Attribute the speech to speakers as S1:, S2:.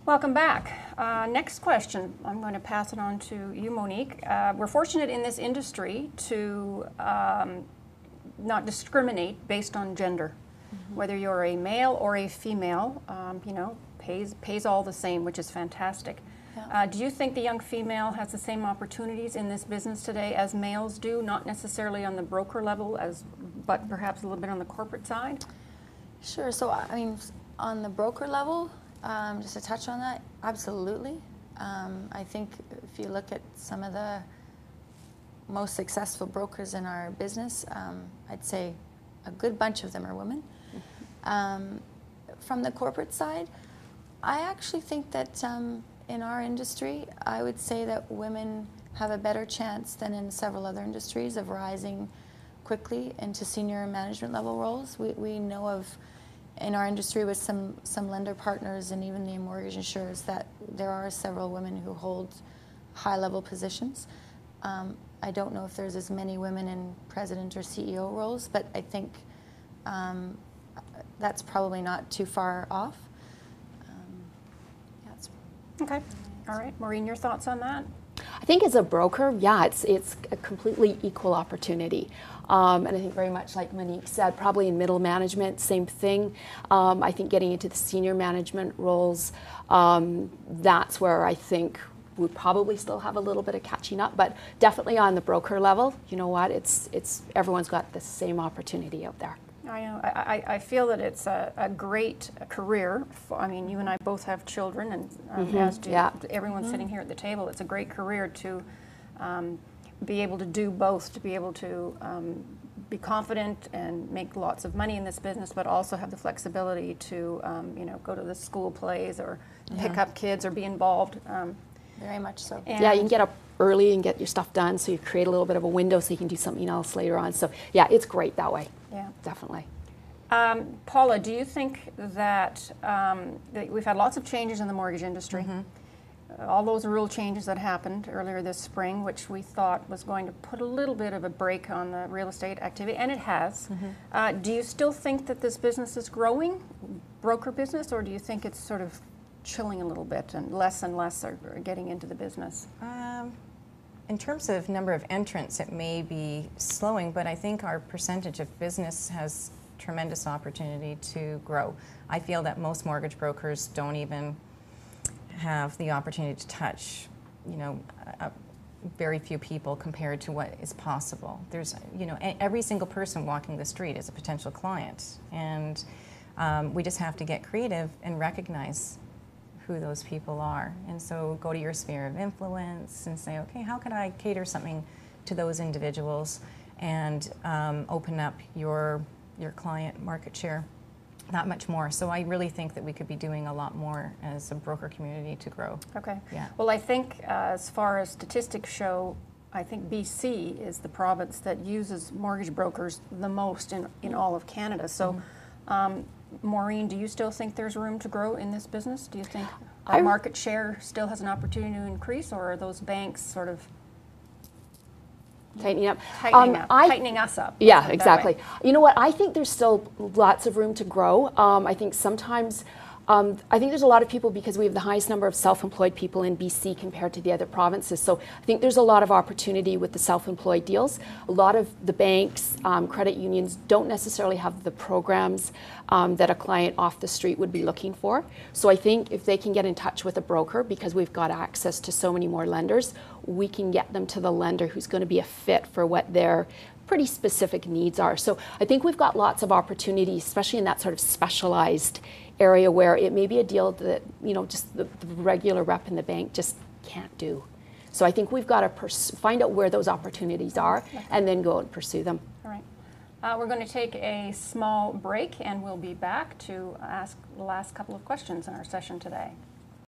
S1: Welcome back. Next question, I'm going to pass it on to you, Monique. We're fortunate in this industry to not discriminate based on gender. Whether you're a male or a female, you know, pays all the same, which is fantastic.
S2: Yeah.
S1: Do you think the young female has the same opportunities in this business today as males do? Not necessarily on the broker level, but perhaps a little bit on the corporate side?
S2: Sure. So, I mean, on the broker level, just to touch on that, absolutely. I think if you look at some of the most successful brokers in our business, I'd say a good bunch of them are women. From the corporate side, I actually think that in our industry, I would say that women have a better chance than in several other industries of rising quickly into senior management level roles. We know of, in our industry with some lender partners and even the mortgage insurers, that there are several women who hold high level positions. I don't know if there's as many women in president or CEO roles, but I think that's probably not too far off.
S1: Okay. All right. Maureen, your thoughts on that?
S3: I think as a broker, yeah, it's a completely equal opportunity. And I think very much like Monique said, probably in middle management, same thing. I think getting into the senior management roles, that's where I think we probably still have a little bit of catching up, but definitely on the broker level, you know what, it's everyone's got the same opportunity out there.
S1: I know. I feel that it's a great career. I mean, you and I both have children, and as do everyone sitting here at the table. It's a great career to be able to do both, to be able to be confident and make lots of money in this business, but also have the flexibility to, you know, go to the school plays or pick up kids or be involved.
S2: Very much so.
S3: Yeah, you can get up early and get your stuff done, so you create a little bit of a window so you can do something else later on. So yeah, it's great that way.
S1: Yeah,
S3: definitely.
S1: Paula, do you think that, that we've had lots of changes in the mortgage industry? All those rule changes that happened earlier this spring, which we thought was going to put a little bit of a brake on the real estate activity, and it has. Do you still think that this business is growing, broker business, or do you think it's sort of chilling a little bit and less are getting into the business?
S4: In terms of number of entrants, it may be slowing, but I think our percentage of business has tremendous opportunity to grow. I feel that most mortgage brokers don't even have the opportunity to touch, you know, very few people compared to what is possible. There's, you know, every single person walking the street is a potential client, and we just have to get creative and recognize who those people are. And so go to your sphere of influence and say, okay, how can I cater something to those individuals and open up your client market share that much more. So I really think that we could be doing a lot more as a broker community to grow.
S1: Okay.
S4: Yeah.
S1: Well, I think as far as statistics show, I think BC is the province that uses mortgage brokers the most in all of Canada. So Maureen, do you still think there's room to grow in this business? Do you think our market share still has an opportunity to increase, or are those banks sort of
S3: tightening up?
S1: Tightening us up.
S3: Yeah, exactly. You know what? I think there's still lots of room to grow. I think sometimes, I think there's a lot of people, because we have the highest number of self-employed people in BC compared to the other provinces. So I think there's a lot of opportunity with the self-employed deals. A lot of the banks, credit unions don't necessarily have the programs that a client off the street would be looking for. So I think if they can get in touch with a broker, because we've got access to so many more lenders, we can get them to the lender who's going to be a fit for what their pretty specific needs are. So I think we've got lots of opportunities, especially in that sort of specialized area where it may be a deal that, you know, just the regular rep in the bank just can't do. So I think we've got to find out where those opportunities are and then go and pursue them.
S1: All right. We're going to take a small break, and we'll be back to ask the last couple of questions in our session today.